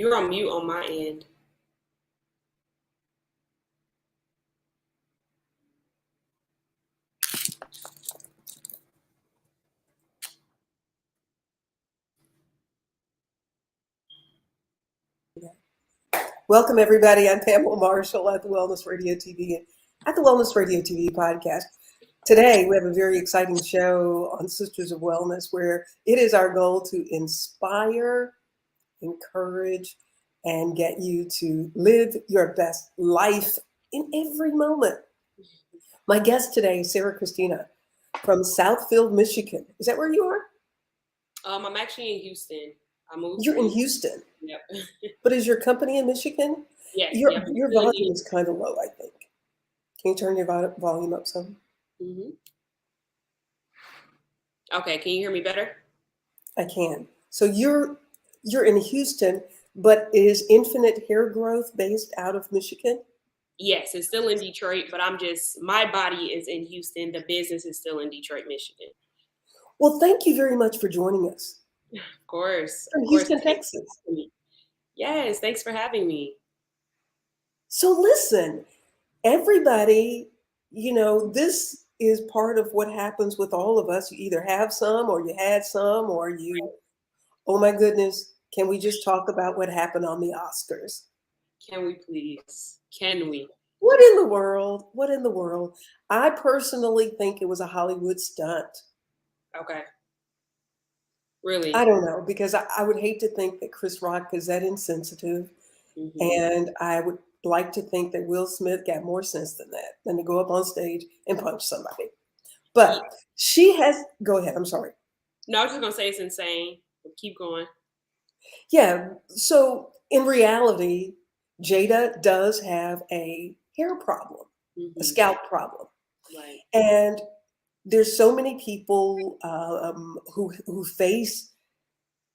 You're on mute on my end. Welcome, everybody. I'm Pamela Marshall at the Wellness Radio TV and at the Wellness Radio TV podcast. Today, we have a very exciting show on Sisters of Wellness where it is our goal to inspire, encourage, and get you to live your best life in every moment. My guest today is Sarah Christina from Southfield, Michigan. Is that where you are? I'm actually in Houston. I moved. You're in Houston. Yep. But is your company in Michigan? Yes. Your volume is kind of low, I think. Can you turn your volume up some? Mm-hmm. Okay, can you hear me better? I can. So you're in Houston, but is Infinite Hair Growth based out of Michigan? Yes, it's still in Detroit, but my body is in Houston. The business is still in Detroit, Michigan. Well, thank you very much for joining us. Of course. From Houston, Texas. Yes, thanks for having me. So listen, everybody, this is part of what happens with all of us. You either have some or you had some or you, oh my goodness, can we just talk about what happened on the Oscars? Can we please? Can we? What in the world? What in the world? I personally think it was a Hollywood stunt. Okay. Really? I don't know, because I would hate to think that Chris Rock is that insensitive. Mm-hmm. And I would like to think that Will Smith got more sense than that, than to go up on stage and punch somebody. But she has, go ahead, I'm sorry. No, I was just going to say it's insane. Keep going. Yeah, so in reality, Jada does have a hair problem, a scalp problem. Right. And there's so many people who face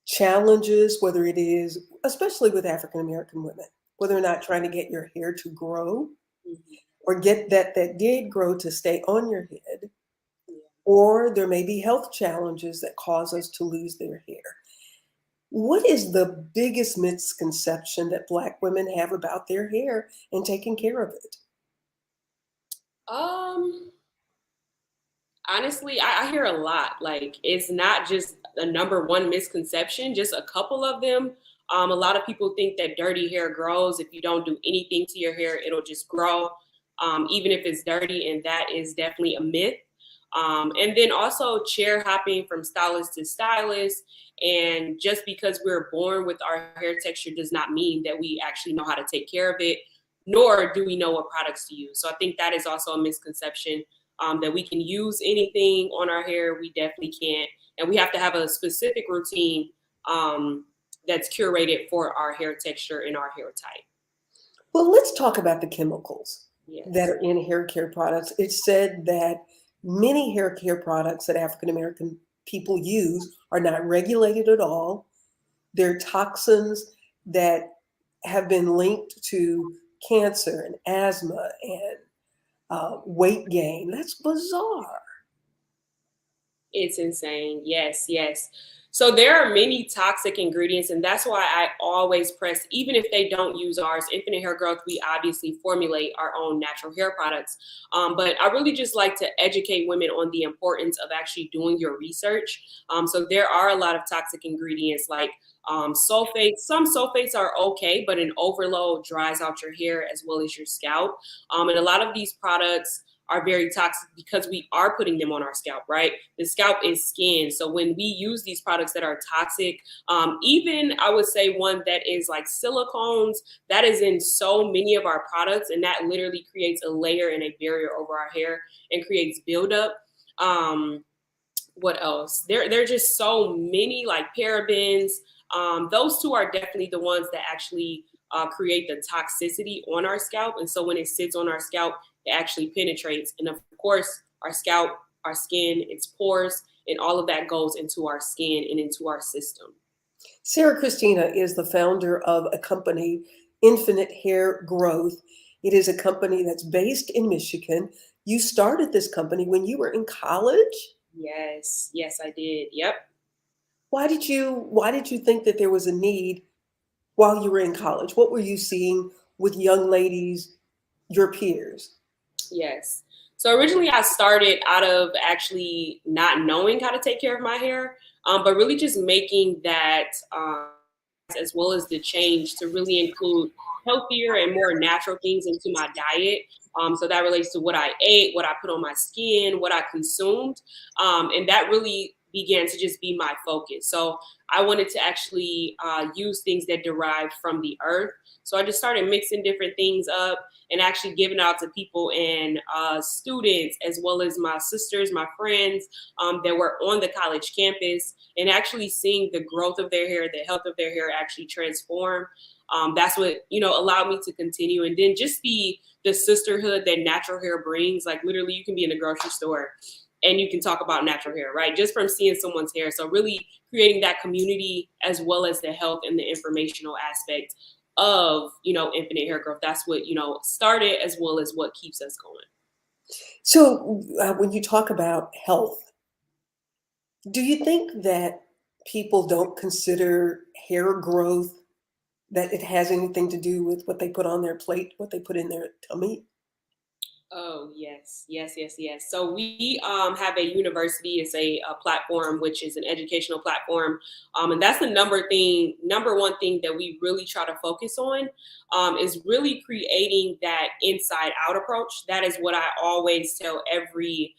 challenges, whether it is, especially with African-American women, whether or not trying to get your hair to grow or get that did grow to stay on your head, or there may be health challenges that cause us to lose their hair. What is the biggest misconception that Black women have about their hair and taking care of it? Honestly, I hear a lot. Like, it's not just a number one misconception, just a couple of them. A lot of people think that dirty hair grows. If you don't do anything to your hair, it'll just grow, even if it's dirty. And that is definitely a myth. And then also chair hopping from stylist to stylist. And just because we're born with our hair texture does not mean that we actually know how to take care of it, nor do we know what products to use. So I think that is also a misconception. That we can use anything on our hair. We definitely can't. And we have to have a specific routine that's curated for our hair texture and our hair type. Well, let's talk about the chemicals that are in hair care products. It's said that many hair care products that African-American people use are not regulated at all. They're toxins that have been linked to cancer and asthma and weight gain. That's bizarre. It's insane. Yes. So there are many toxic ingredients, and that's why I always press, even if they don't use ours, Infinite Hair Growth, we obviously formulate our own natural hair products. But I really just like to educate women on the importance of actually doing your research. So there are a lot of toxic ingredients like sulfates. Some sulfates are okay, but an overload dries out your hair as well as your scalp. And a lot of these products are very toxic because we are putting them on our scalp, right? The scalp is skin. So when we use these products that are toxic, even I would say one that is like silicones, that is in so many of our products, and that literally creates a layer and a barrier over our hair and creates buildup. What else? There are just so many, like parabens. Those two are definitely the ones that actually create the toxicity on our scalp. And so when it sits on our scalp, it actually penetrates. And of course, our scalp, our skin, its pores, and all of that goes into our skin and into our system. Sarah Christina is the founder of a company, Infinite Hair Growth. It is a company that's based in Michigan. You started this company when you were in college? Yes, I did. Yep. Why did you think that there was a need while you were in college? What were you seeing with young ladies, your peers? Yes. So originally I started out of actually not knowing how to take care of my hair, but really just making that as well as the change to really include healthier and more natural things into my diet. So that relates to what I ate, what I put on my skin, what I consumed. And that really began to just be my focus. So I wanted to actually use things that derived from the earth. So I just started mixing different things up and actually giving out to people and students, as well as my sisters, my friends that were on the college campus, and actually seeing the growth of their hair, the health of their hair actually transform. That's what, allowed me to continue. And then just the sisterhood that natural hair brings. Like literally you can be in a grocery store and you can talk about natural hair, right? Just from seeing someone's hair. So really creating that community as well as the health and the informational aspect of, infinite hair growth. That's what, started, as well as what keeps us going. So when you talk about health, do you think that people don't consider hair growth, that it has anything to do with what they put on their plate, what they put in their tummy? Oh, yes, yes, yes, yes. So we have a university. It's a platform, which is an educational platform, and that's the number one thing that we really try to focus on, is really creating that inside out approach. That is what I always tell every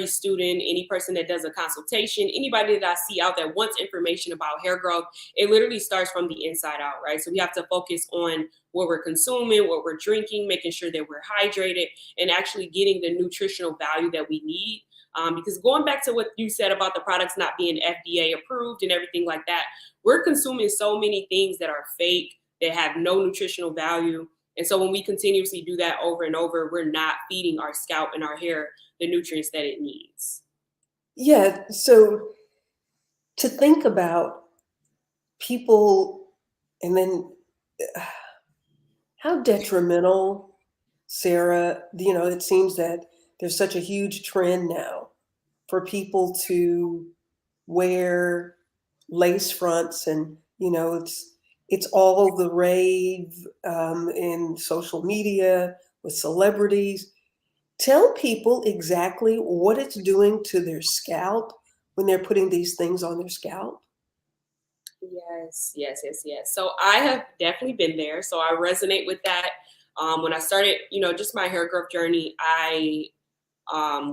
student, any person that does a consultation, anybody that I see out that wants information about hair growth. It literally starts from the inside out, right? So we have to focus on what we're consuming, what we're drinking, making sure that we're hydrated, and actually getting the nutritional value that we need. Because going back to what you said about the products not being FDA approved and everything like that, we're consuming so many things that are fake, that have no nutritional value. And so when we continuously do that over and over, we're not feeding our scalp and our hair the nutrients that it needs. Yeah. So to think about people, and then how detrimental, Sarah, it seems that there's such a huge trend now for people to wear lace fronts, and it's all the rave in social media with celebrities. Tell people exactly what it's doing to their scalp when they're putting these things on their scalp. Yes, yes, yes, yes. So I have definitely been there. So I resonate with that. When I started, just my hair growth journey, I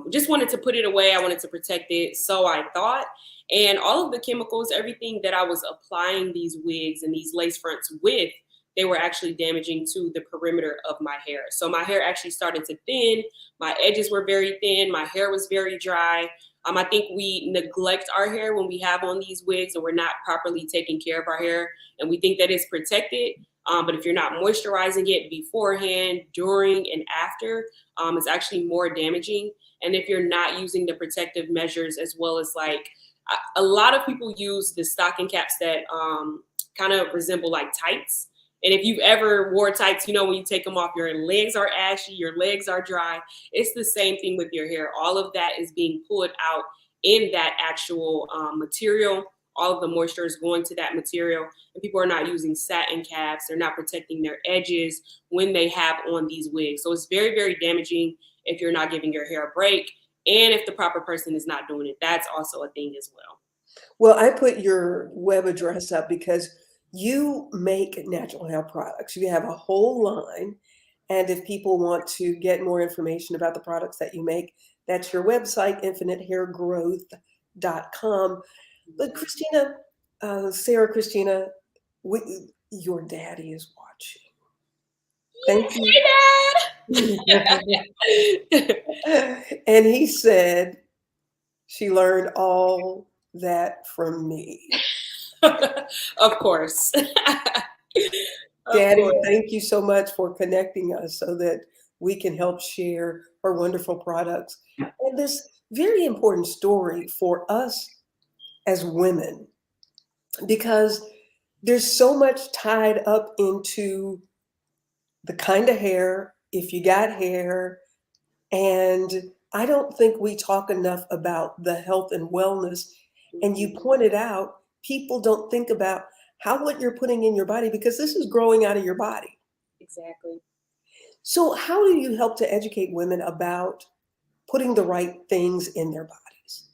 just wanted to put it away. I wanted to protect it. So I thought, and all of the chemicals, everything that I was applying these wigs and these lace fronts with, they were actually damaging to the perimeter of my hair. So my hair actually started to thin. My edges were very thin. My hair was very dry. I think we neglect our hair when we have on these wigs, and we're not properly taking care of our hair. And we think that it's protected. But if you're not moisturizing it beforehand, during, and after, it's actually more damaging. And if you're not using the protective measures, as well as like a lot of people use the stocking caps that kind of resemble like tights. And if you've ever wore tights, when you take them off, your legs are ashy, your legs are dry. It's the same thing with your hair. All of that is being pulled out in that actual material. All of the moisture is going to that material, and people are not using satin caps. They're not protecting their edges when they have on these wigs. So it's very, very damaging if you're not giving your hair a break, and if the proper person is not doing it. That's also a thing as well. Well, I put your web address up because you make natural hair products. You have a whole line. And if people want to get more information about the products that you make, that's your website, infinitehairgrowth.com. But Christina, Sarah Christina, your daddy is watching. Thank you. And he said she learned all that from me. Of course. Of Daddy, course. thank you so much for connecting us so that we can help share our wonderful products and this very important story for us as women, because there's so much tied up into the kind of hair, if you got hair, and I don't think we talk enough about the health and wellness. And you pointed out people don't think about how what you're putting in your body, because this is growing out of your body. Exactly. So how do you help to educate women about putting the right things in their bodies?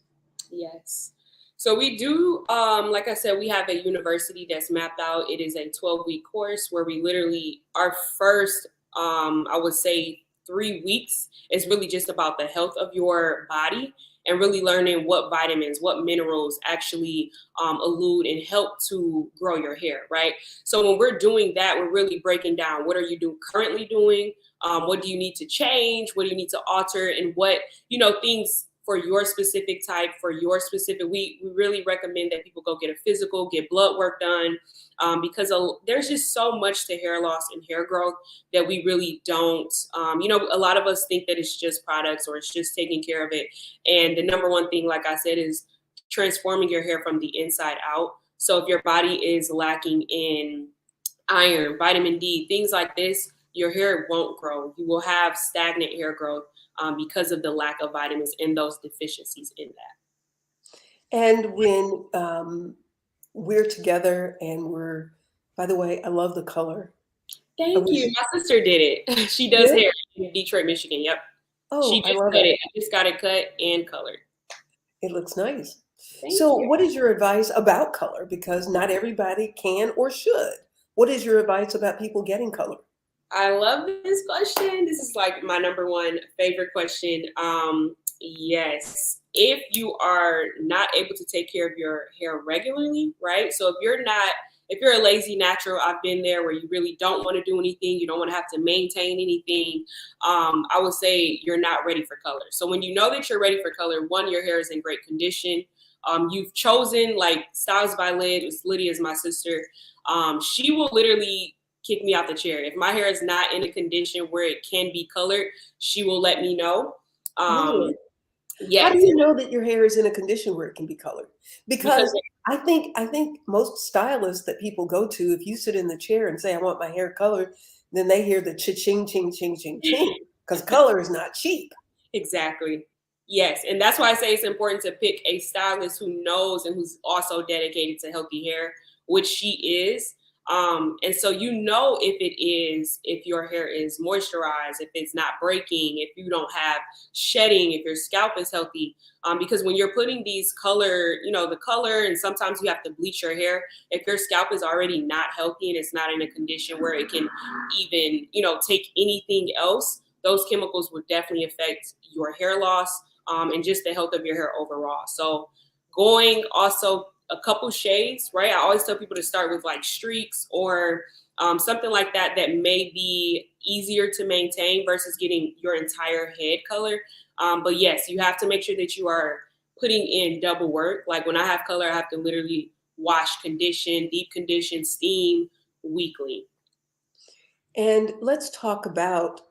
Yes. So we do, like I said, we have a university that's mapped out. It is a 12-week course where we literally, our first, I would say 3 weeks is really just about the health of your body and really learning what vitamins, what minerals actually elude and help to grow your hair, right? So when we're doing that, we're really breaking down what are you currently doing, what do you need to change, what do you need to alter, and what, things for your specific type, for your specific, we really recommend that people go get a physical, get blood work done, because there's just so much to hair loss and hair growth that we really don't, a lot of us think that it's just products or it's just taking care of it. And the number one thing, like I said, is transforming your hair from the inside out. So if your body is lacking in iron, vitamin D, things like this, your hair won't grow. You will have stagnant hair growth because of the lack of vitamins and those deficiencies in that. And when we're together and by the way, I love the color. I Thank wish you. My sister did it. She you does did. hair in Detroit, Michigan. Yep. Oh, She I just love cut it. it. I just got it cut and colored. It looks nice. Thank So you. what is your advice about color? Because not everybody can or should. What is your advice about people getting color? I love this question. This is like my number one favorite question. Yes, if you are not able to take care of your hair regularly, right? So if you're a lazy natural, I've been there where you really don't want to do anything, you don't want to have to maintain anything. I would say you're not ready for color. So when you know that you're ready for color, one, your hair is in great condition. You've chosen like Styles by Lyd, Lydia's my sister. She will literally kick me out the chair. If my hair is not in a condition where it can be colored, she will let me know. Um, Really? How do yes, you know that your hair is in a condition where it can be colored? because Because I think most stylists that people go to, if you sit in the chair and say, I want my hair colored, then they hear the cha-ching, ching, ching, ching, ching. Because color is not cheap. exactly. Yes, and that's why I say it's important to pick a stylist who knows and who's also dedicated to healthy hair, which she is. And so if your hair is moisturized, if it's not breaking, if you don't have shedding, if your scalp is healthy. Because when you're putting these color, the color, and sometimes you have to bleach your hair. If your scalp is already not healthy and it's not in a condition where it can even, take anything else, those chemicals would definitely affect your hair loss and just the health of your hair overall. So going also a couple shades, right? I always tell people to start with like streaks or something like that may be easier to maintain versus getting your entire head color. But yes, you have to make sure that you are putting in double work. Like when I have color, I have to literally wash, condition, deep condition, steam weekly. And let's talk about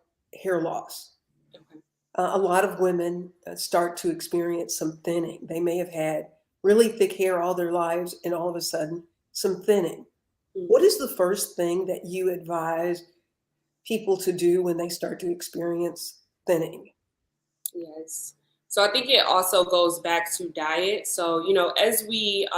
hair loss. Okay. A lot of women start to experience some thinning. They may have had really thick hair all their lives, and all of a sudden, some thinning. What Mhm. is the first thing that you advise people to do when they start to experience thinning? Yes. So I think it also goes back to diet. So, as we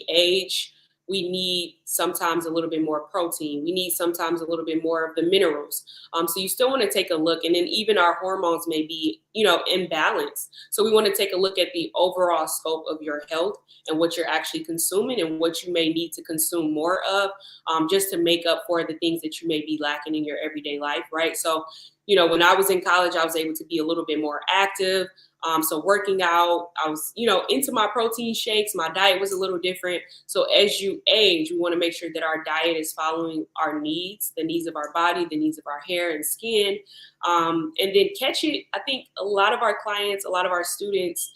age, we need sometimes a little bit more protein. We need sometimes a little bit more of the minerals. So you still want to take a look, and then even our hormones may be, imbalanced. So we want to take a look at the overall scope of your health and what you're actually consuming and what you may need to consume more of, just to make up for the things that you may be lacking in your everyday life, right? So when I was in college, I was able to be a little bit more active. So working out, I was, into my protein shakes. My diet was a little different. So as you age, we want to make sure that our diet is following our needs, the needs of our body, the needs of our hair and skin, and then catch it. I think a lot of our clients, a lot of our students,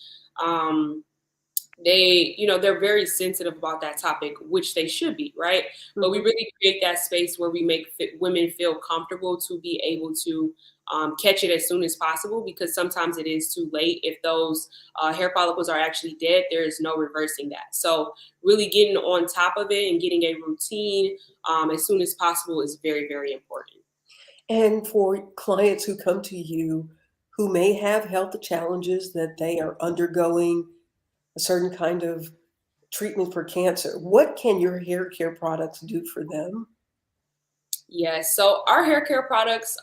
they're very sensitive about that topic, which they should be, right? But we Mhm. really create that space where we make women feel comfortable to be able to catch it as soon as possible, because sometimes it is too late. If those hair follicles are actually dead, there is no reversing that. So really getting on top of it and getting a routine as soon as possible is very, very important. And for clients who come to you who may have health challenges that they are undergoing a certain kind of treatment for cancer. What can your hair care products do for them? Yes. So our hair care products,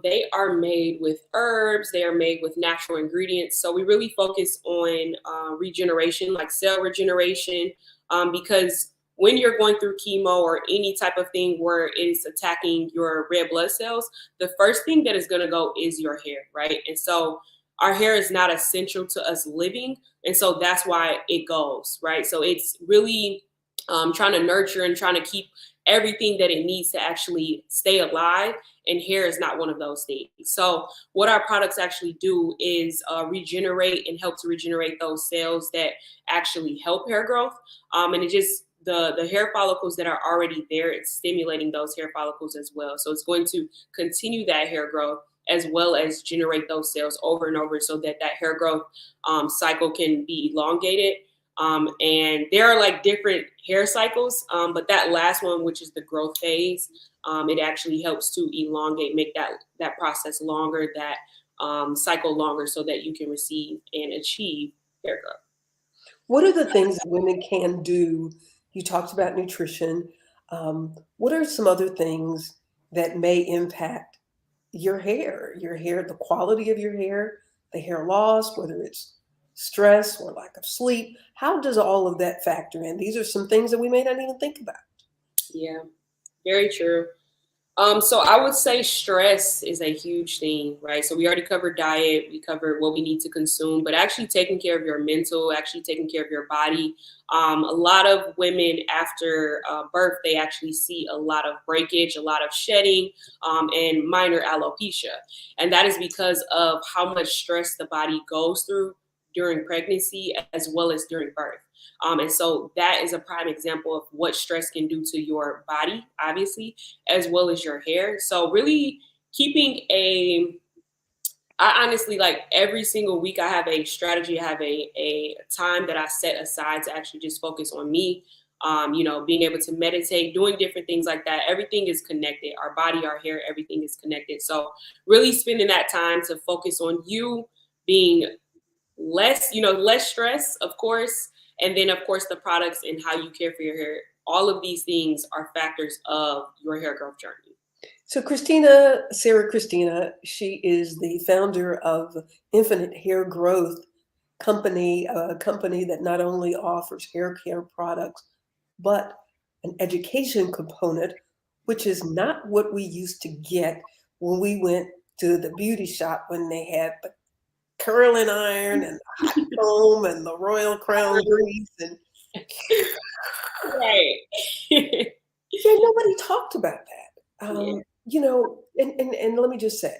they are made with herbs. They are made with natural ingredients. So we really focus on regeneration, like cell regeneration, because when you're going through chemo or any type of thing where it is attacking your red blood cells, the first thing that is going to go is your hair, right? And so our hair is not essential to us living, and so that's why it goes, right? So it's really trying to nurture and trying to keep everything that it needs to actually stay alive, and hair is not one of those things. So what our products actually do is regenerate and help to regenerate those cells that actually help hair growth, and it just the hair follicles that are already there, it's stimulating those hair follicles as well, so it's going to continue that hair growth as well as generate those cells over and over so that that hair growth cycle can be elongated. And there are like different hair cycles, but that last one, which is the growth phase, it actually helps to elongate, make that process longer, that cycle longer, so that you can receive and achieve hair growth. What are the things that women can do? You talked about nutrition. What are some other things that may impact your hair, the quality of your hair, the hair loss, whether it's stress or lack of sleep? How does all of that factor in? These are some things that we may not even think about. Yeah, very true. So I would say stress is a huge thing, right? So we already covered diet, we covered what we need to consume, but actually taking care of your mental, actually taking care of your body. A lot of women after birth, they actually see a lot of breakage, a lot of shedding, and minor alopecia. And that is because of how much stress the body goes through during pregnancy as well as during birth. And so that is a prime example of what stress can do to your body, obviously, as well as your hair. So really keeping I honestly, like, every single week I have a strategy, I have a time that I set aside to actually just focus on me. Being able to meditate, doing different things like that. Everything is connected. Our body, our hair, everything is connected. So really spending that time to focus on you, being less stress, of course. And then, of course, the products and how you care for your hair. All of these things are factors of your hair growth journey. So Sarah Christina, she is the founder of Infinite Hair Growth Company, a company that not only offers hair care products, but an education component, which is not what we used to get when we went to the beauty shop when they had the curling iron and the hot comb and the royal crown grease. And Right. yeah, nobody talked about that. Yeah. And let me just say,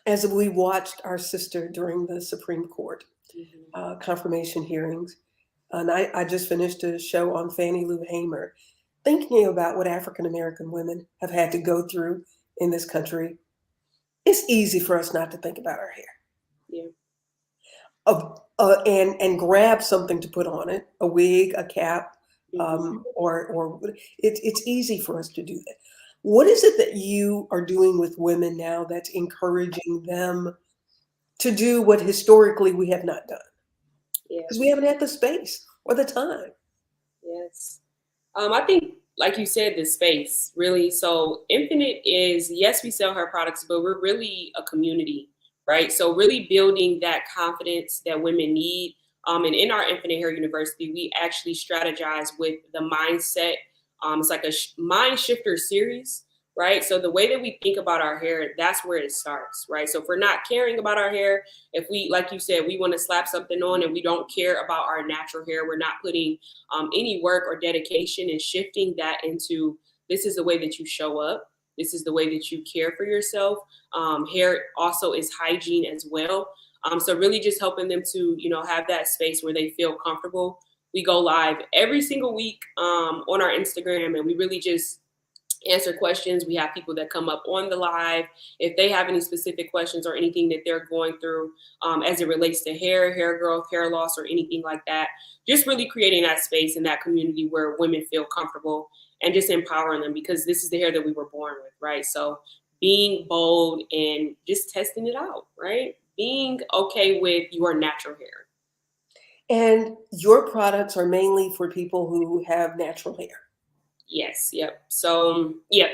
as we watched our sister during the Supreme Court Mhm. confirmation hearings, and I just finished a show on Fannie Lou Hamer, thinking about what African American women have had to go through in this country. It's easy for us not to think about our hair, Yeah. and grab something to put on it, a wig, a cap, Mhm. or it's easy for us to do that. What is it that you are doing with women now that's encouraging them to do what historically we have not done? Because we Yes. haven't had the space or the time. Yes. I think, like you said, the space really. So Infinite is, yes, we sell her products, but we're really a community, right? So really building that confidence that women need. And in our Infinite Hair University, we actually strategize with the mindset. It's like a mind shifter series, right? So the way that we think about our hair, that's where it starts, right? So if we're not caring about our hair, if we, like you said, we want to slap something on and we don't care about our natural hair, we're not putting any work or dedication and shifting that into, this is the way that you show up. This is the way that you care for yourself. Hair also is hygiene as well. So really just helping them to, have that space where they feel comfortable. We go live every single week on our Instagram, and we really just answer questions. We have people that come up on the live if they have any specific questions or anything that they're going through as it relates to hair growth, hair loss, or anything like that. Just really creating that space and that community where women feel comfortable and just empowering them, because this is the hair that we were born with, right? So being bold and just testing it out, right? Being okay with your natural hair. And your products are mainly for people who have natural hair. Yes. Yep. So, yep.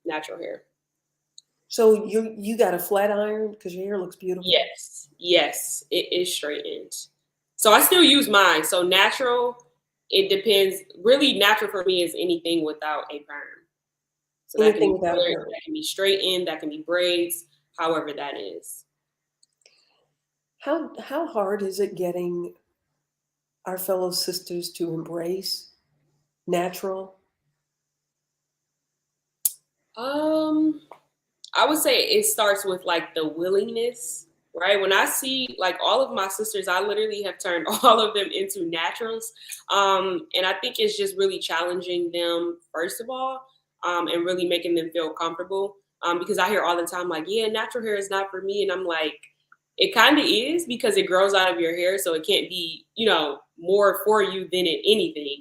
Natural hair. So you got a flat iron because your hair looks beautiful. Yes. Yes. It is straightened. So I still use mine. So natural, it depends. Really, natural for me is anything without a perm. So that can Anything be without a colored, perm. that can be straightened, that can be braids, however that is. How hard is it getting our fellow sisters to embrace natural? Um, I would say it starts with like the willingness, right? When I see like all of my sisters, I literally have turned all of them into naturals. And I think it's just really challenging them, first of all, and really making them feel comfortable. Because I hear all the time, like, yeah, natural hair is not for me. And I'm like, it kind of is because it grows out of your hair. So it can't be, more for you than it anything.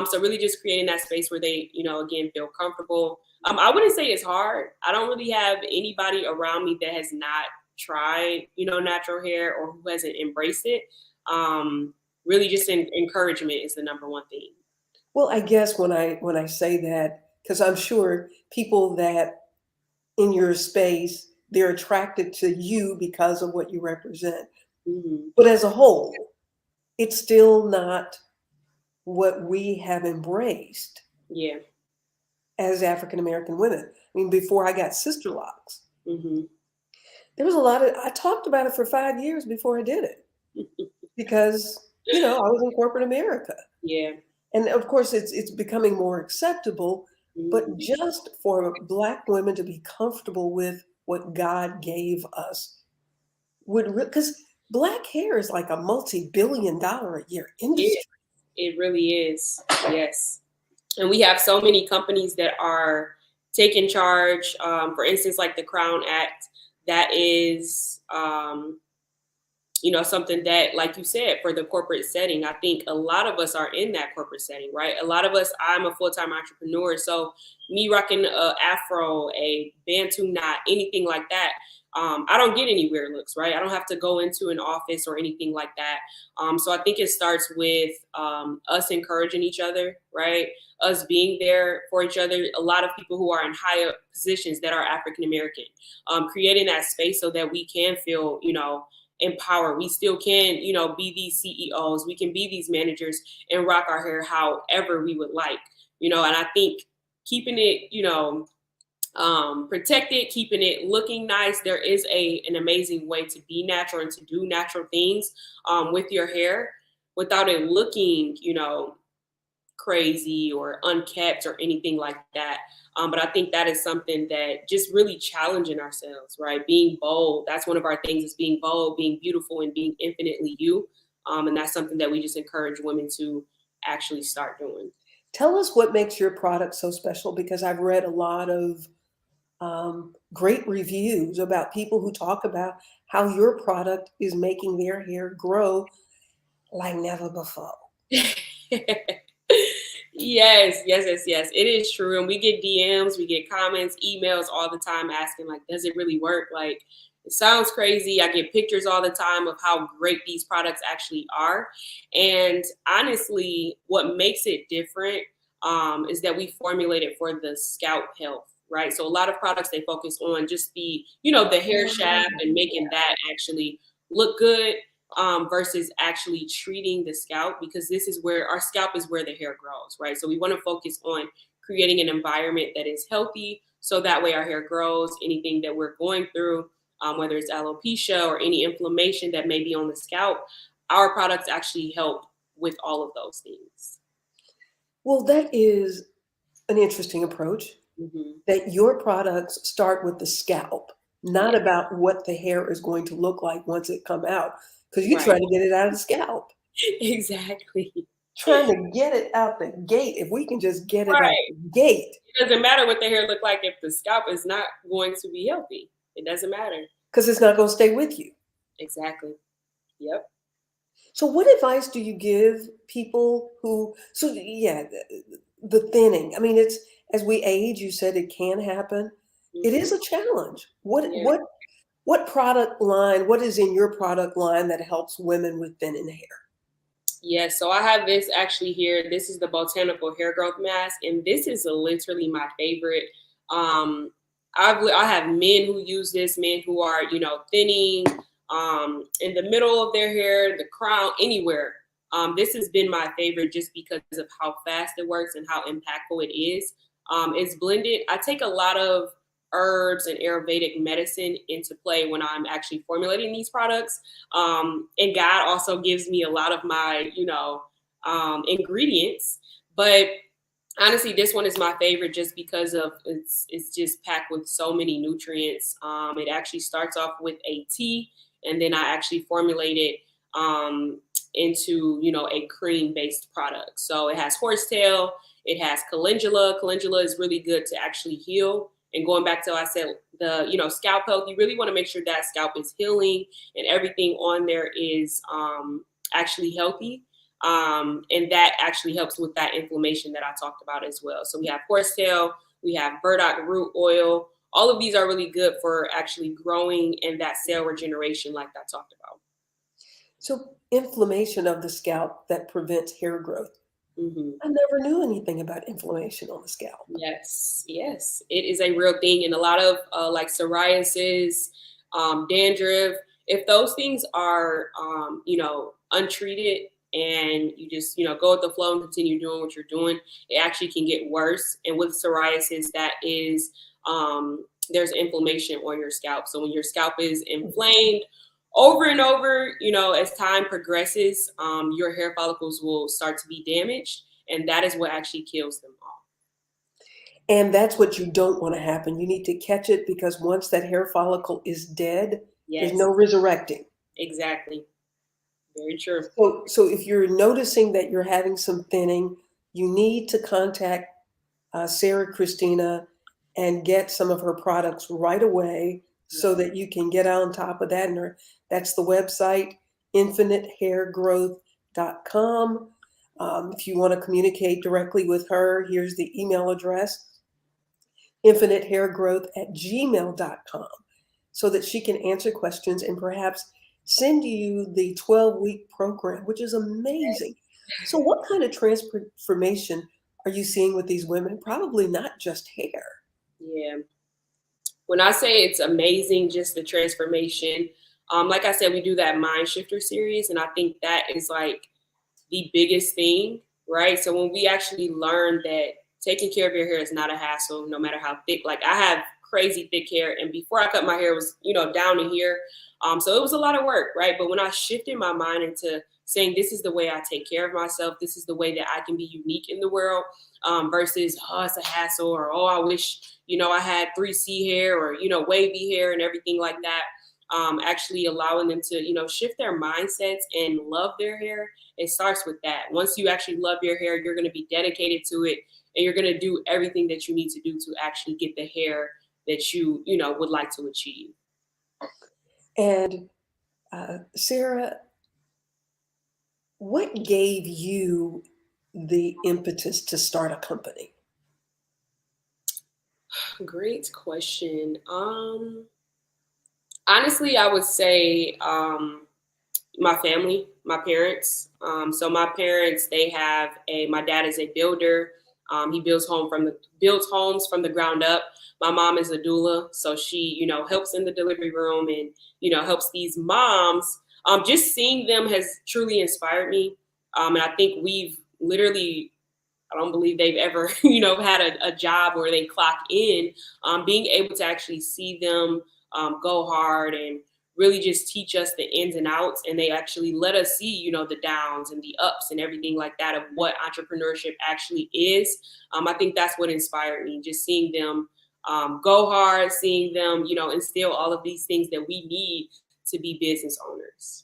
So really just creating that space where they, again, feel comfortable. I wouldn't say it's hard. I don't really have anybody around me that has not tried, natural hair or who hasn't embraced it. Really, just encouragement is the number one thing. Well, I guess when I say that, because I'm sure people that in your space, they're attracted to you because of what you represent. Hmm. But as a whole, it's still not what we have embraced Yeah. as African American women. I mean, before I got sister locks, Hmm. there was a lot of, I talked about it for 5 years before I did it because, I was in corporate America. Yeah. And of course, it's becoming more acceptable, but Hmm. just for Black women to be comfortable with what God gave us would, because Black hair is like a multi-billion-dollar a year Yeah. industry. It really is. Yes. And we have so many companies that are taking charge. For instance, like the Crown Act, that is something that, like you said, for the corporate setting, I think a lot of us are in that corporate setting, right? A lot of us, I'm a full-time entrepreneur. So me rocking a afro, a bantu knot, anything like that, I don't get any weird looks, right? I don't have to go into an office or anything like that. So I think it starts with us encouraging each other, right? Us being there for each other. A lot of people who are in higher positions that are African American, creating that space so that we can feel, empower. We still can, be these CEOs. We can be these managers and rock our hair however we would like, and I think keeping it, protected, keeping it looking nice. There is an amazing way to be natural and to do natural things with your hair without it looking, crazy or unkept or anything like that. But I think that is something that just really challenging ourselves, right? Being bold. That's one of our things is being bold, being beautiful, and being infinitely you. And that's something that we just encourage women to actually start doing. Tell us what makes your product so special because I've read a lot of great reviews about people who talk about how your product is making their hair grow like never before. Yes, yes, yes, yes. It is true. And we get DMs, we get comments, emails all the time asking, like, does it really work? Like, it sounds crazy. I get pictures all the time of how great these products actually are. And honestly, what makes it different is that we formulate it for the scalp health, right? So a lot of products, they focus on just the hair shaft and making that actually look good versus actually treating the scalp because this is where our scalp is where the hair grows, right? So we want to focus on creating an environment that is healthy so that way our hair grows. Anything that we're going through, whether it's alopecia or any inflammation that may be on the scalp, our products actually help with all of those things. Well, that is an interesting approach Hmm. that your products start with the scalp, not Yeah, about what the hair is going to look like once it come out, because you're right. trying to get it out of the scalp. Exactly. Trying to get it out the gate. If we can just get it out Right. the gate, It doesn't matter what the hair look like if the scalp is not going to be healthy. It doesn't matter. because it's not going to stay with you. Exactly. Yep. So, what advice do you give people who? So, yeah, the thinning. I mean, it's as we age. You said it can happen. It is Hmm. a challenge. What Yeah. what what product line? What is in your product line that helps women with thinning hair? Yes, so I have this actually here. This is the botanical hair growth mask, and this is literally my favorite. Um, I have men who use this, men who are thinning in the middle of their hair, the crown, anywhere. This has been my favorite just because of how fast it works and how impactful it is. It's blended. I take a lot of herbs and Ayurvedic medicine into play when I'm actually formulating these products. And God also gives me a lot of my, ingredients. But honestly, this one is my favorite just because of it's just packed with so many nutrients. It actually starts off with a tea, and then I actually formulate it into a cream based product. So it has horsetail, it has calendula. Calendula is really good to actually heal. And going back to what I said, the scalp health, you really want to make sure that scalp is healing and everything on there is actually healthy. And that actually helps with that inflammation that I talked about as well. So we have horsetail, we have burdock root oil. All of these are really good for actually growing and that cell regeneration, like I talked about. So inflammation of the scalp that prevents hair growth. Mm-hmm. I never knew anything about inflammation on the scalp. Yes, yes, it is a real thing, and a lot of like psoriasis, dandruff. If those things are, untreated, and you just go with the flow and continue doing what you're doing, it actually can get worse. And with psoriasis, that is, there's inflammation on your scalp. So when your scalp is inflamed over and over, as time progresses, your hair follicles will start to be damaged, and that is what actually kills them off. And that's what you don't want to happen. You need to catch it because once that hair follicle is dead, there's Yes, no resurrecting. exactly. Very true. So if you're noticing that you're having some thinning, you need to contact Sarah Christina and get some of her products right away so Yes. that you can get on top of that. And that's the website, infinitehairgrowth.com. If you want to communicate directly with her, here's the email address, infinitehairgrowth@gmail.com, so that she can answer questions and perhaps send you the 12-week program, which is amazing. So, what kind of transformation are you seeing with these women? Probably not just hair. Yeah. When I say it's amazing, just the transformation, like I said, we do that mind shifter series, and I think that is like the biggest thing, right? So when we actually learn that taking care of your hair is not a hassle, no matter how thick. Like I have crazy thick hair, and before I cut my hair, it was down in here, so it was a lot of work, right? But when I shifted my mind into saying this is the way I take care of myself, this is the way that I can be unique in the world, versus oh it's a hassle, or oh I wish I had 3C hair, or wavy hair and everything like that. Actually allowing them to shift their mindsets and love their hair. It starts with that. Once you actually love your hair, you're going to be dedicated to it, and you're going to do everything that you need to do to actually get the hair that you would like to achieve. And Sarah, what gave you the impetus to start a company? Great question. Honestly, I would say my family, my parents. So my parents, my dad is a builder. He builds homes from the ground up. My mom is a doula, so she helps in the delivery room and helps these moms. Just seeing them has truly inspired me, and I think we've literally. I don't believe they've ever, had a job where they clock in. Being able to actually see them go hard and really just teach us the ins and outs, and they actually let us see the downs and the ups and everything like that of what entrepreneurship actually is. I think that's what inspired me, just seeing them go hard, seeing them instill all of these things that we need to be business owners.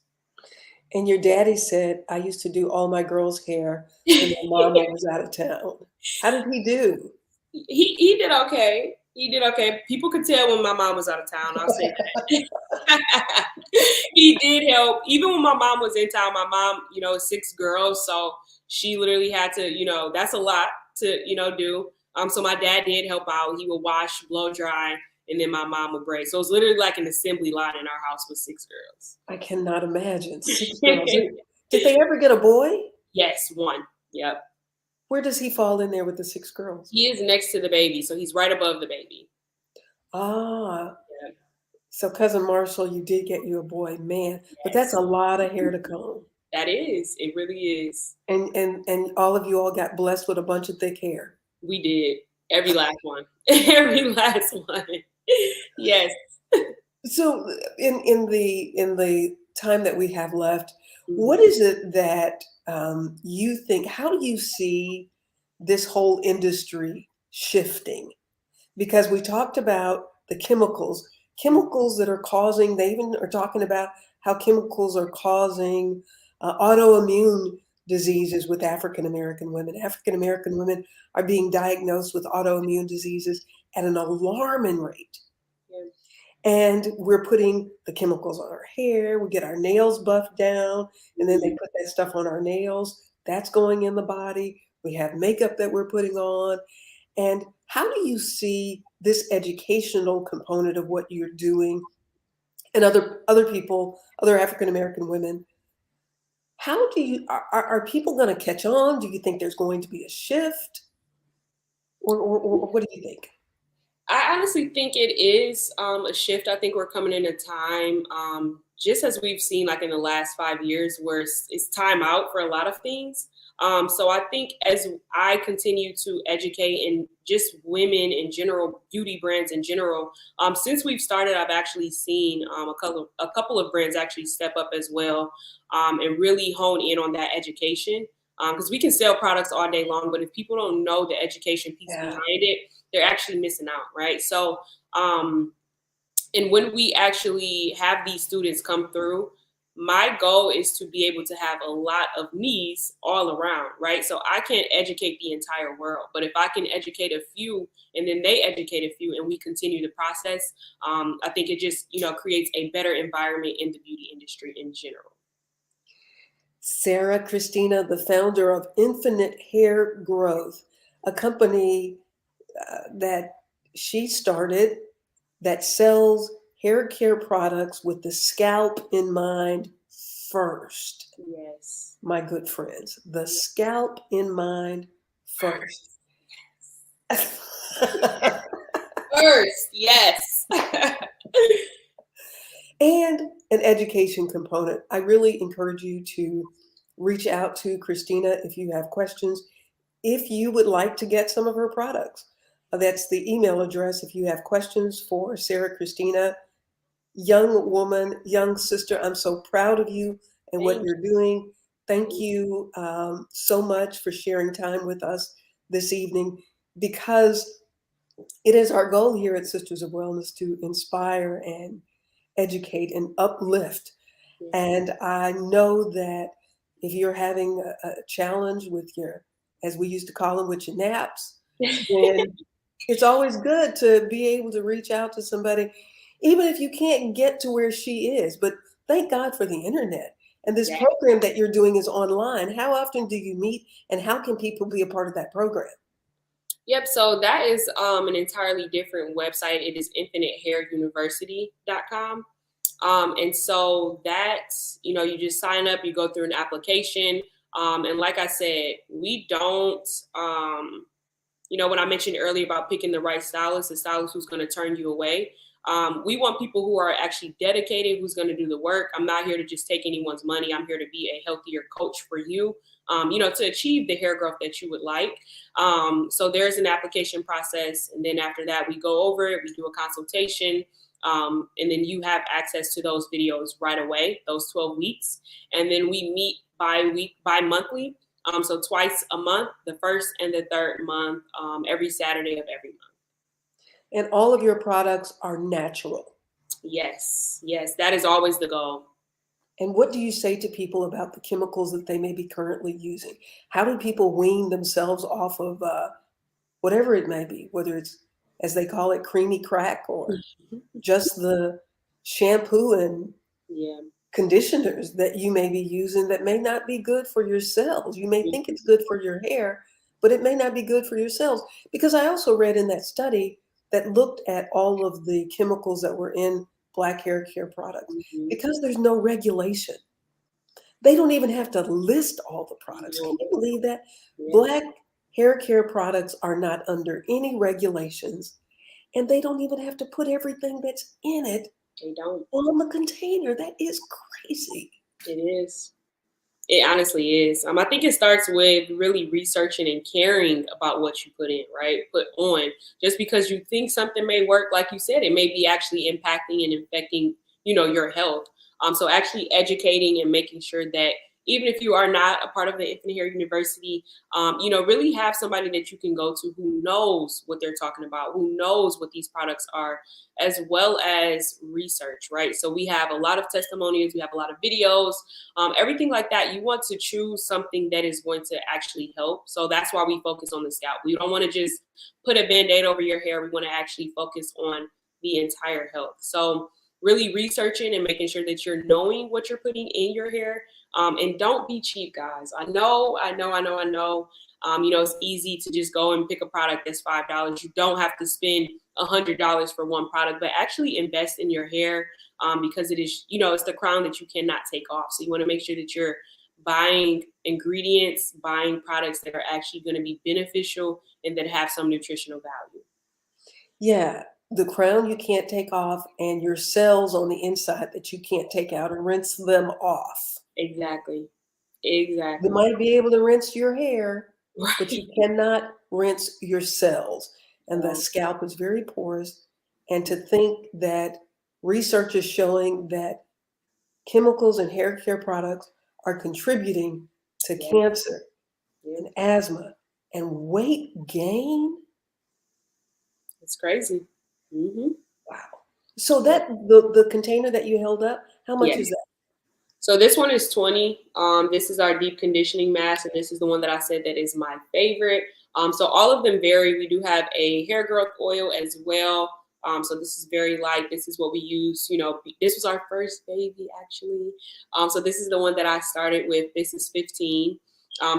And your daddy said, I used to do all my girls' hair when my mama was out of town. How did he do? He did okay. He did okay. People could tell when my mom was out of town. I'll say that. He did help. Even when my mom was in town, my mom, is 6 girls, so she literally had to, that's a lot to, do. So my dad did help out. He would wash, blow dry, and then my mom would braid. So it was literally like an assembly line in our house with 6 girls. I cannot imagine 6 girls. Did they ever get a boy? Yes, one. Yep. Where does he fall in there with the 6 girls? He is next to the baby, so he's right above the baby. Ah, Yeah. so cousin Marshall, you did get you a boy, man. But that's Yes, a lot of hair to comb. that is. It really is. And all of you all got blessed with a bunch of thick hair. We did. Every last one. Every last one. Yes. So in the time that we have left, what Mhm. is it that you think? How do you see this whole industry shifting? Because we talked about the chemicals that are causing. They even are talking about how chemicals are causing autoimmune diseases with African American women. African American women are being diagnosed with autoimmune diseases at an alarming rate. Yeah. And we're putting the chemicals on our hair. We get our nails buffed down, and then they Mhm. put that stuff on our nails. That's going in the body. We have makeup that we're putting on. And how do you see this educational component of what you're doing and other people, other African American women? How do you are people going to catch on? Do you think there's going to be a shift, or what do you think? I honestly think it is a shift. I think we're coming in a time, just as we've seen like in the last 5 years, where it's time out for a lot of things. So I think as I continue to educate and just women in general, beauty brands in general, since we've started, I've actually seen a couple of brands actually step up as well, and really hone in on that education. Because we can sell products all day long, but if people don't know the education piece Yeah. behind it, they're actually missing out, right? So, and when we actually have these students come through, my goal is to be able to have a lot of needs all around, right? So I can't educate the entire world, but if I can educate a few and then they educate a few and we continue the process, I think it just, creates a better environment in the beauty industry in general. Sarah Christina, the founder of Infinite Hair Growth, a company that she started that sells hair care products with the scalp in mind first. Yes. My good friends, the scalp in mind first. First, yes. And an education component. I really encourage you to reach out to Christina if you have questions. If you would like to get some of her products, that's the email address. If you have questions for Sarah Christina, young woman, young sister, I'm so proud of you and what Thank you're doing. Thank you. you so much for sharing time with us this evening, because it is our goal here at Sisters of Wellness to inspire and educate and uplift. Yes. And I know that if you're having a challenge with your, as we used to call them, with your naps, then it's always good to be able to reach out to somebody, even if you can't get to where she is. But thank God for the internet. And this Yeah. program that you're doing is online. How often do you meet, and how can people be a part of that program? Yep. So that is an entirely different website. It is infinitehairuniversity.com. And so that, you just sign up, you go through an application. And like I said, we don't, when I mentioned earlier about picking the right stylist, the stylist who's going to turn you away. We want people who are actually dedicated, who's going to do the work. I'm not here to just take anyone's money. I'm here to be a healthier coach for you, to achieve the hair growth that you would like. So there's an application process. And then after that, we go over it, we do a consultation. And then you have access to those videos right away, those 12 weeks. And then we meet bi-monthly. So twice a month, the first and the third month, every Saturday of every month. And all of your products are natural. Yes, yes, that is always the goal. And what do you say to people about the chemicals that they may be currently using? How do people wean themselves off of whatever it may be, whether it's, as they call it, creamy crack, or just the shampoo and Yeah. conditioners that you may be using that may not be good for your cells? You may think it's good for your hair, but it may not be good for your cells. Because I also read in that study that looked at all of the chemicals that were in black hair care products, Mhm. because there's no regulation. They don't even have to list all the products. Can you believe that? Yeah, Black hair care products are not under any regulations, and they don't even have to put everything that's in it they don't. on the container. That is crazy. It is. It honestly is. I think it starts with really researching and caring about what you put in, right? Put on. Just because you think something may work, like you said, it may be actually impacting and infecting, your health. So actually educating and making sure that even if you are not a part of the Infinite Hair University, really have somebody that you can go to who knows what they're talking about, who knows what these products are, as well as research, right? So we have a lot of testimonials, we have a lot of videos, everything like that. You want to choose something that is going to actually help. So that's why we focus on the scalp. We don't want to just put a band-aid over your hair. We want to actually focus on the entire health. So really researching and making sure that you're knowing what you're putting in your hair. And don't be cheap, guys. I know. It's easy to just go and pick a product that's $5. You don't have to spend $100 for one product, but actually invest in your hair, because it is, it's the crown that you cannot take off. So you want to make sure that you're buying ingredients, buying products that are actually going to be beneficial and that have some nutritional value. Yeah, the crown you can't take off, and your cells on the inside that you can't take out and rinse them off. Exactly. You Exactly. might be able to rinse your hair, but you Right. cannot rinse your cells. And the No. scalp is very porous. And to think that research is showing that chemicals and hair care products are contributing to Yeah. cancer Yeah. and asthma and weight gain. It's crazy. Hmm. Wow. So Yeah. that the container that you held up, how much is Yes. that? So this one is 20. This is our deep conditioning mask, and this is the one that I said that is my favorite. So all of them vary. We do have a hair growth oil as well. So this is very light. This is what we use. This was our first baby actually. So this is the one that I started with. This is 15.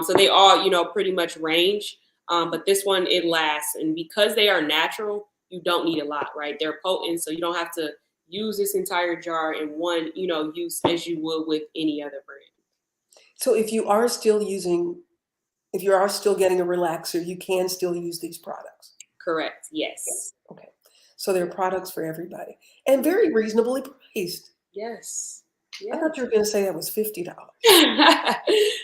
So they all, pretty much range. But this one, it lasts, and because they are natural, you don't need a lot, right? They're potent, so you don't have to use this entire jar in one, use as you would with any other brand. So if you are still getting a relaxer, you can still use these products. Correct. Yeah. Yes. Okay. So they're products for everybody and very reasonably priced. Yes. I thought you Yes. were going to say that was $50.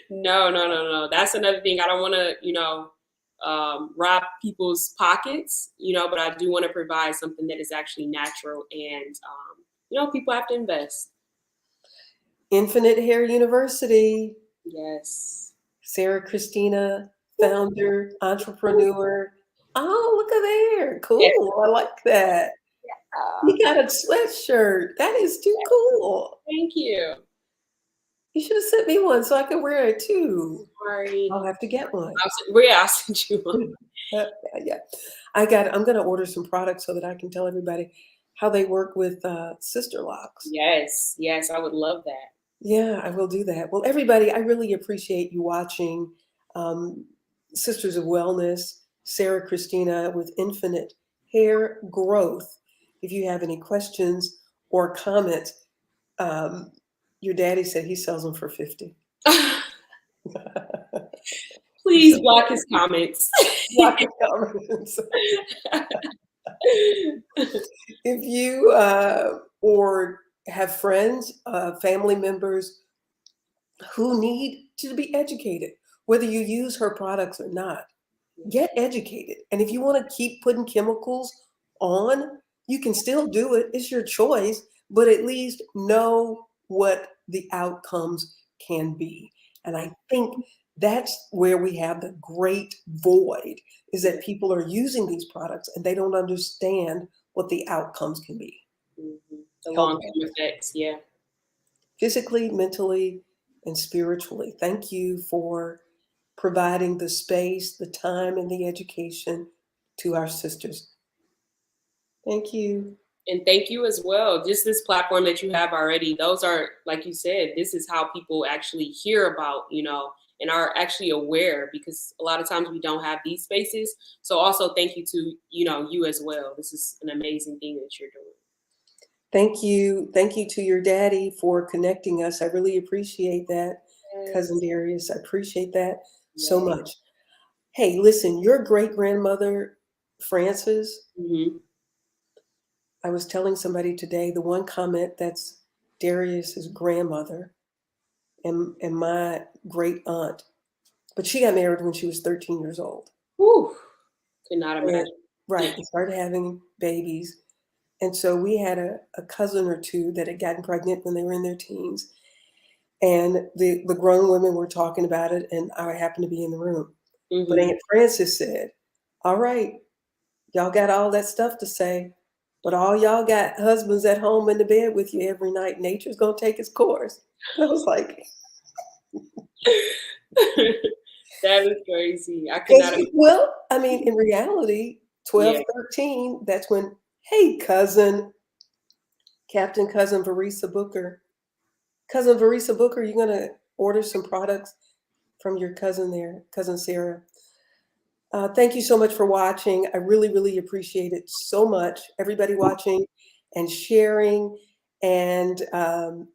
No. That's another thing. I don't want to, rob people's pockets, but I do want to provide something that is actually natural, and, people have to invest. Infinite Hair University, Yes. Sarah Christina, founder, entrepreneur. Oh, look at there. Yeah. Cool. I like that. You got a sweatshirt. That is too cool. Thank you. You should have sent me one so I could wear it too. Sorry. I'll have to get one. I'll send you one. Yeah, yeah. I'm gonna order some products so that I can tell everybody how they work with sister locks. Yes. Yes. I would love that. Yeah, I will do that. Well, everybody, I really appreciate you watching um, Sisters of Wellness, Sarah Christina with Infinite Hair Growth. If you have any questions or comments, um, your daddy said he sells them for 50. Please So block his comments. block his comments. If you or have friends, family members who need to be educated, whether you use her products or not, get educated. And if you want to keep putting chemicals on, you can still do it. It's your choice, but at least know what the outcomes can be. And I think that's where we have the great void, is that people are using these products and they don't understand what the outcomes can be. The Health, long-term effects, yeah. physically, mentally, and spiritually. Thank you for providing the space, the time, and the education to our sisters. Thank you. And thank you as well. Just this platform that you have already, those are, like you said, this is how people actually hear about, and are actually aware, because a lot of times we don't have these spaces. So also thank you to, you as well. This is an amazing thing that you're doing. Thank you. Thank you to your daddy for connecting us. I really appreciate that, cousin Yes. Darius. I appreciate that so Yes. much. Hey, listen, your great grandmother, Frances, Hmm. I was telling somebody today the one comment that's Darius's grandmother and my great aunt, but she got married when she was 13 years old. Whew. Could not And imagine. right, and started having babies. And so we had a cousin or two that had gotten pregnant when they were in their teens. And the grown women were talking about it, and I happened to be in the room. But Hmm. Aunt Frances said, "All right, y'all got all that stuff to say, but all y'all got husbands at home in the bed with you every night. Nature's gonna take its course." And I was like, That is crazy. I could because not imagine. well, I mean, in reality, Yeah. 12, 13, that's when, hey, cousin, Captain Cousin Varisa Booker, Cousin Varisa Booker, you're gonna order some products from your cousin there, cousin Sarah. Thank you so much for watching. I really, really appreciate it so much. Everybody watching and sharing. And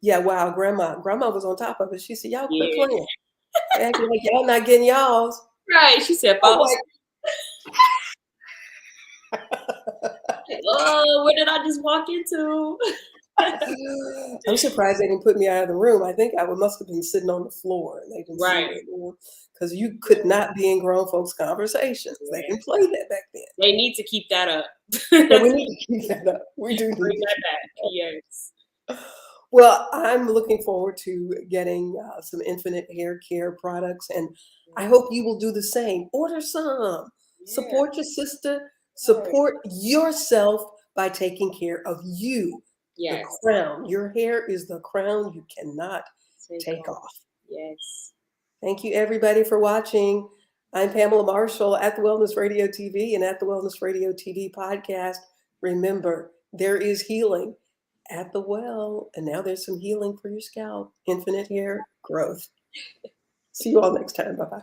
yeah, wow, grandma was on top of it. She said, "Y'all quit Yeah. playing, acting like y'all not getting y'all's." Right. She said, I'm "Boss, like, oh, what did I just walk into?" I'm surprised they didn't put me out of the room. I think must have been sitting on the floor and they didn't see Right. me because you could not be in grown folks' conversations. They Yeah. didn't play that back then. They need to keep that up. Yeah, we Bring need to keep that up. We do need to that keep back. that up. Yes. Well, I'm looking forward to getting some Infinite Hair Care products, and I hope you will do the same. Order some. Yeah. Support your sister. Right. Support yourself by taking care of you, the Yes. crown. Your hair is the crown you cannot Take take off. off. Yes. Thank you, everybody, for watching. I'm Pamela Marshall at the Wellness Radio TV and at the Wellness Radio TV podcast. Remember, there is healing at the well, and now there's some healing for your scalp. Infinite hair growth. See you all next time. Bye bye.